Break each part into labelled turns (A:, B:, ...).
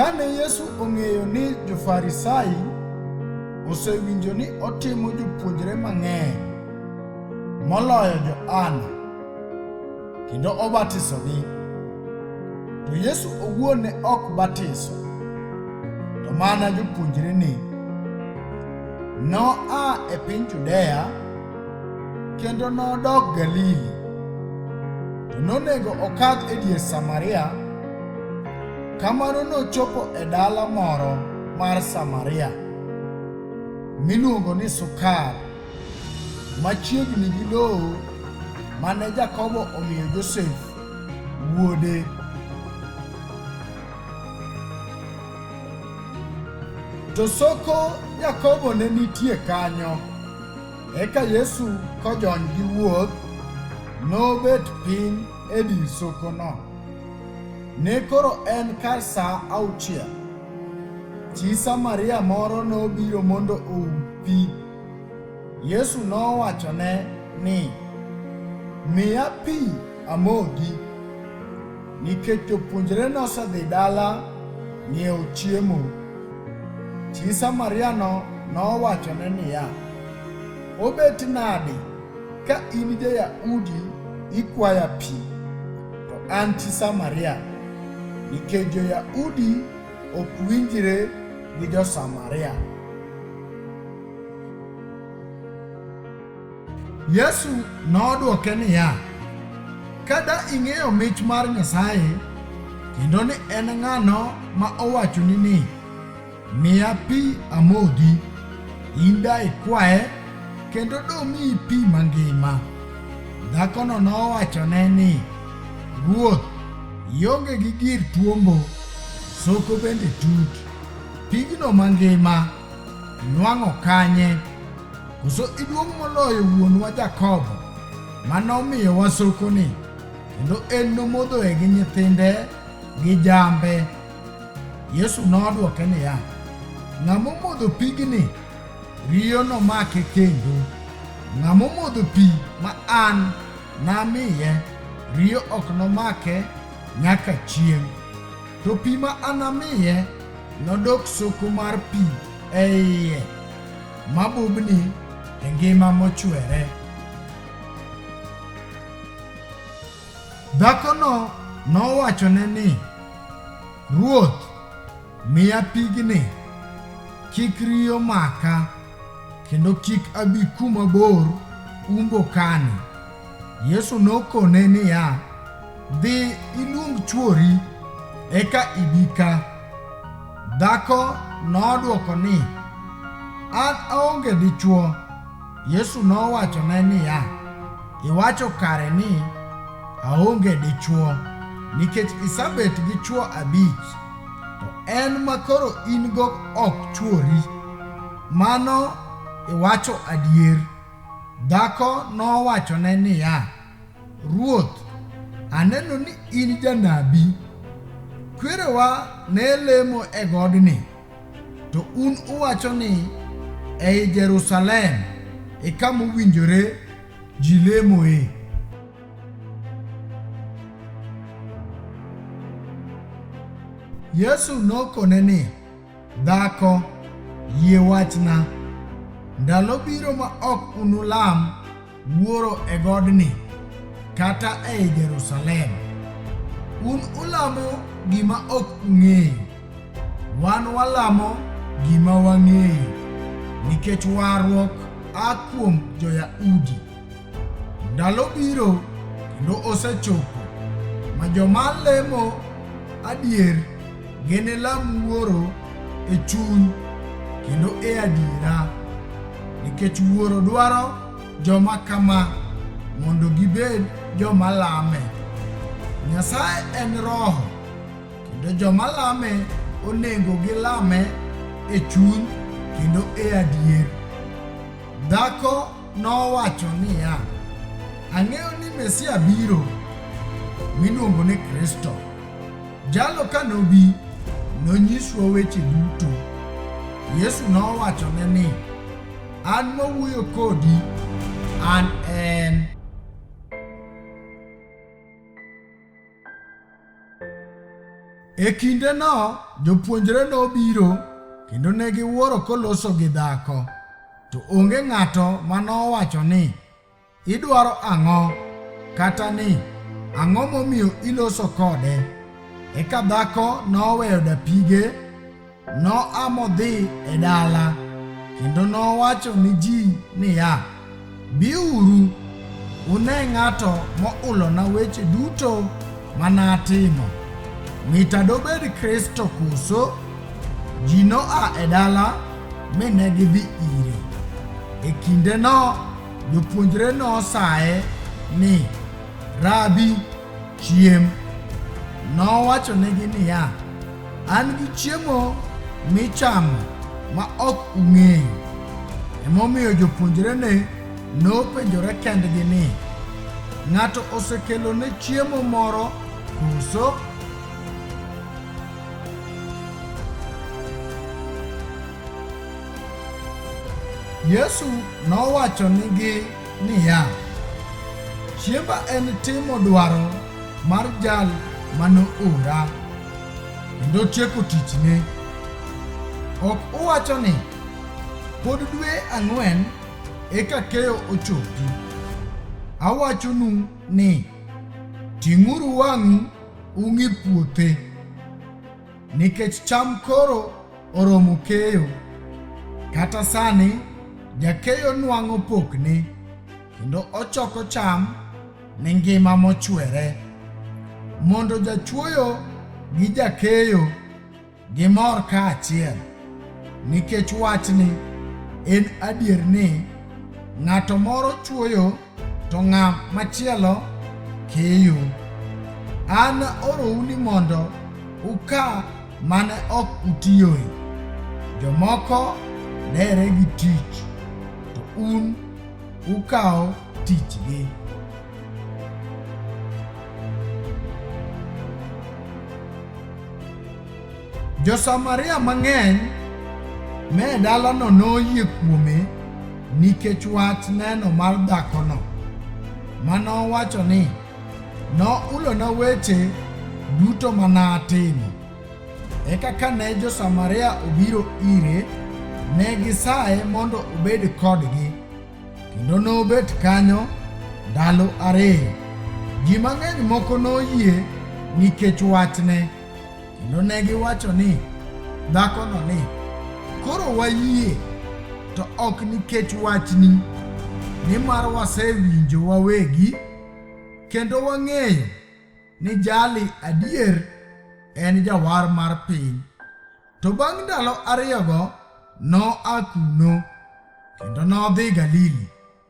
A: Kane Yesu ong'eyo ni jo-Farisai osewinjo ni otimo jopuonjre mang'eny moloyo Jo-Ana kendo obatisogi, to Yesu owuon ne ok batiso, to mana jopuonjrene. Noa e piny Judea kendo nodok Galili, to nonego okadh e dier Samaria. Kamano nochopo e dala moro mar Samaria miluongo ni Sukar, machiegni gi lowo mane Jakobo omiyo Josef wuode. To soko Jakobo ne nitie kanyo. Eka Yesu kojony gi wuoth nobet piny e dir sokono. Ne koro en kar sa 6. Chi Samaria moro nobiro mondo oum pi. Yesu nowachone ni, "Miya pi amodhi," nikech jopuonjre nosedhi dala ng'iewo chiemo. Chi Samariano nowachone niya, "Obet nade ka in ja-Yahudi ikwaya pi, to an chi Samaria?" Nikech jo-Yahudi ok winjre gi jo-Samaria. Yesu nodwoke niya, "Kada ing'eyo mich mar Nyasaye kendo ni en ng'ano ma owachoni ni, 'Miya pi amodhi,' in da ikwaye kendo domiyi pi mangima." Dhakono nowachone ni, "Ruoth, ionge gi gir tuombo, soko bende tut. Pigno mangima nwang'o kanye? Koso iduong' moloyo wuonwa Jakobo manomiyowa sokoni, kendo en nomodhoe gi nyithinde gi jambe?" Yesu nodwoke niya, "Ng'ama modho pigni riyo nomake kendo. Ng'ama modho pi ma an namiye riyo ok nomake nyaka chieng'. To pi ma anamiye nodok soko mar pi e iye mabubni e ngima mochwere." Dhakono nowachone ni, "Ruoth, miya pigni, kik riyo maka, kendo kik abi kuma bor umbo kani." Yesu nokone niya, "Dhi iluong chwori eka ibi ka." Dhako nodwoko ni, "An aonge dichwo." Yesu nowachone niya, "Iwacho kare ni aonge dichwo, nikech isebet gi chwo 5, to en makoro in go ok chwori. Mano iwacho adier." Dhako nowachone niya, "Ruoth, aneno ni in janabi. Kwerewa ne lemo e godni, to un uwacho ni ei Jerusalem e kama owinjore ji lemoe." Yesu nokone ni, "Dhako, yie wachna, ndalo biro ma ok unulam Wuoro e godni kata ei Jerusalem. Un ulamo gima ok ung'eyo, wan walamo gima wang'eyo, nikech warruok aa kuom jo-Yahudi. Ndalo biro kendo osechopo ma joma lemo adier ginilam Wuoro e chuny kendo e adiera, nikech Wuoro dwaro joma kama mondo gibed joma lame. Nyasaye en Roho, kendo joma lame onego gilame e chuny kendo e adier." Dhako nowacho niya, "Ang'eyo ni Mesia biro, miluongo ni Kristo. Jalo kanobi nonyiswa weche duto." Yesu nowachone ni, "An mawuoyo kodi, an en." E kindeno jopuonjre nobiro kendo ne giwuoro koloso gi dhako, to onge ng'ato manowacho ni idwaro ang'o kata ni ang'o momiyo iloso kode. Eka dhako noweyo dapige, noamo dhi e dala kendo nowacho ni ji niya, biuru une ng'ato moulona weche duto manatimo. Mita dobed Kristo koso? Ji noa e dala mine gidhi ire. E kindeno jopuonjre nosaye ni, Rabi, chiem. Nowacho negi niya, an gi chiemo michamo ma ok ung'eyo. Emomiyo jopuonjrene nopenjore kendgi ni, ng'ato osekelo ne chiemo moro koso? Yesu nowacho nigi niya, chiemba en timo dwaro mar jal mano ora kendo tieko tichne. Ok uwacho ni pod dwe 4 eka keyo ochopi. Awachonu ni ting'uru wang'u ung'i puothe, nikech cham koro oromo keyo. Kata sani jakeyo nwang'o pokne kendo ochoko cham ne ngima mochwere, mondo jachuoyo gi jakeyo gimor kaachiel. Nikech wachni en adier ni ng'ato moro chuoyo to ng'at machielo keyo. An orou ni mondo uka mane ok utiyoe. Jomoko dere gi tich, to un ukawo tichgi. Jo-Samaria mang'eny me dalano noyie kuome nikech wach neno mar dhakono, manowacho ni noulona weche duto manatimo. Eka kane Jo-Samaria obiro ire, ne gisaye mondo obed kodgi, kendo nobet kanyo ndalo 2. Ji mang'eny moko noyie nikech wachne, kendo ne giwacho ni dhakono ni, koro wayie, to ok nikech wachni, nimar wasewinjo wawegi kendo wang'eyo ni jali adier en jawar mar piny. To bang' ndalo 2 noa kuno kendo nodhi Galili,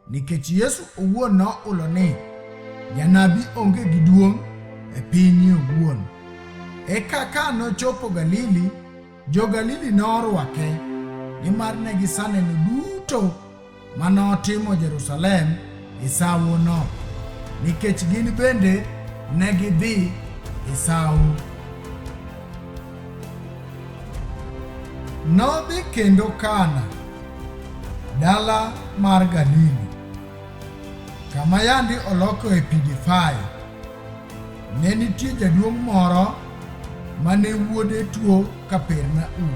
A: nikech Yesu owuon noulo ni janabi onge gi duong' e piny owuon. Eka ka nochopo Galili, jo-Galili norwake, nimar ne gisaneno duto manotimo Jerusalem e sawono, nikech gin bende ne gidhi e sawo. Nodhi kendo Kana, dala mar Galili, kama yandi olokoe pi divai. Ne nitie jaduong' moro mane wuode tuo Kapernaum.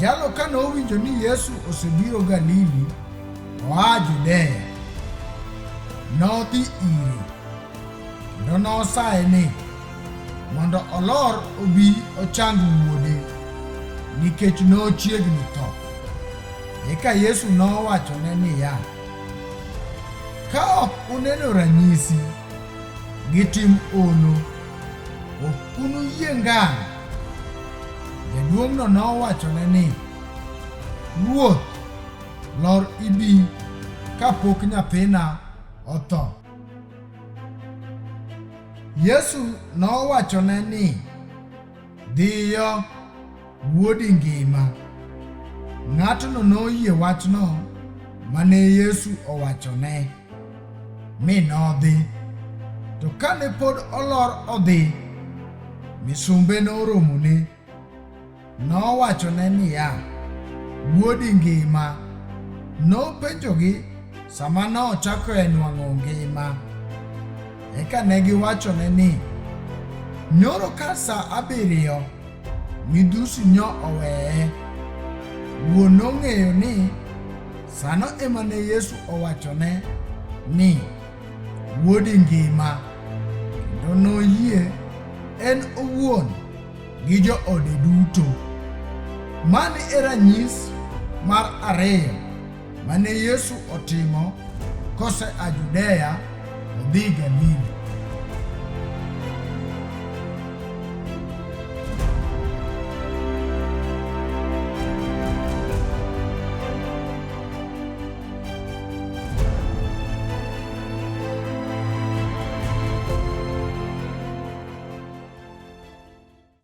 A: Jalo ka nowinjo ni Yesu osebiro Galili oa Judea, nodhi ire kendo nosaye ni mondo olor obi ochang wuode, nikech nochiegni tho. Eka Yesu nowachone niya, ka ok uneno ranyisi gi tim ono, ok unuyie ngangʼ. Jaduong'no nowachone ni, Ruoth, lor ibi kapok nyathina otho. Yesu nowachone ni, dhiyo, wuodi ngima. Ng'atno noyie wachno mane Yesu owachone, mi nodhi. To kane pod olor odhi, misumbe noromone, nowachone niya, wuodi ngima. Nopenjogi sama nochako nwang'o ngima. Eka ne giwachone ni, Nyoro ka sa 7 midhusi nyo oweye, wuon nong'eyo ni sano ema ne Yesu owachone ni wuodi ngima, kendo noyie en owuon gi joode duto. Mani e ranyisi mar 2 mane Yesu otimo kose a Judea odhi Galili.